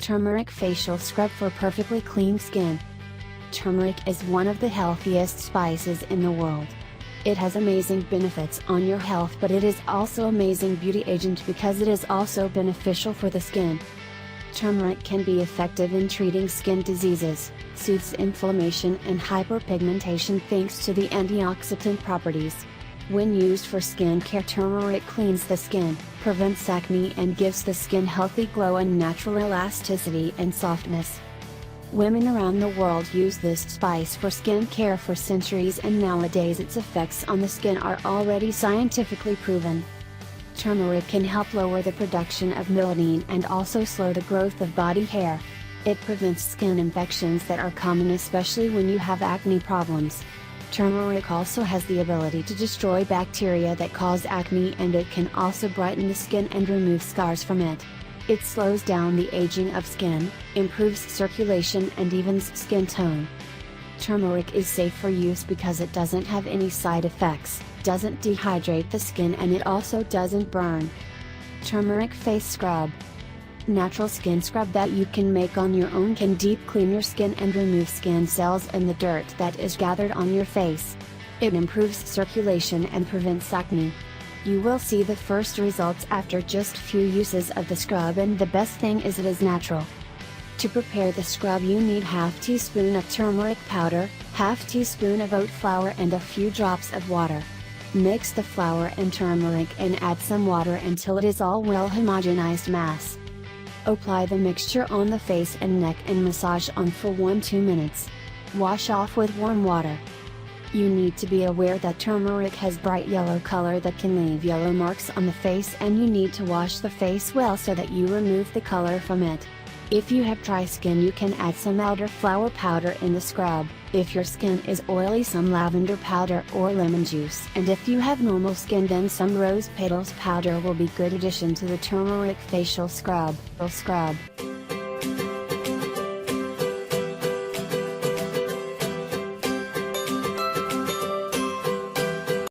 Turmeric facial scrub for perfectly clean skin. Turmeric is one of the healthiest spices in the world. It has amazing benefits on your health, but it is also amazing beauty agent because it is also beneficial for the skin. Turmeric can be effective in treating skin diseases, soothes inflammation and hyperpigmentation thanks to the antioxidant properties. When used for skin care, turmeric cleans the skin, prevents acne and gives the skin healthy glow and natural elasticity and softness. Women around the world use this spice for skin care for centuries, and nowadays its effects on the skin are already scientifically proven. Turmeric can help lower the production of melanine and also slow the growth of body hair. It prevents skin infections that are common especially when you have acne problems. Turmeric also has the ability to destroy bacteria that cause acne, and it can also brighten the skin and remove scars from it. It slows down the aging of skin, improves circulation and evens skin tone. Turmeric is safe for use because it doesn't have any side effects, doesn't dehydrate the skin, and it also doesn't burn. Turmeric face scrub. Natural skin scrub that you can make on your own can deep clean your skin and remove skin cells and the dirt that is gathered on your face. It improves circulation and prevents acne. You will see the first results after just few uses of the scrub, and the best thing is it is natural. To prepare the scrub you need half teaspoon of turmeric powder, half teaspoon of oat flour and a few drops of water. Mix the flour and turmeric and add some water until it is all well homogenized mass. Apply the mixture on the face and neck and massage on for 1-2 minutes. Wash off with warm water. You need to be aware that turmeric has bright yellow color that can leave yellow marks on the face, and you need to wash the face well so that you remove the color from it. If you have dry skin, you can add some elderflower powder in the scrub. If your skin is oily, some lavender powder or lemon juice, and if you have normal skin, then some rose petals powder will be good addition to the turmeric facial scrub.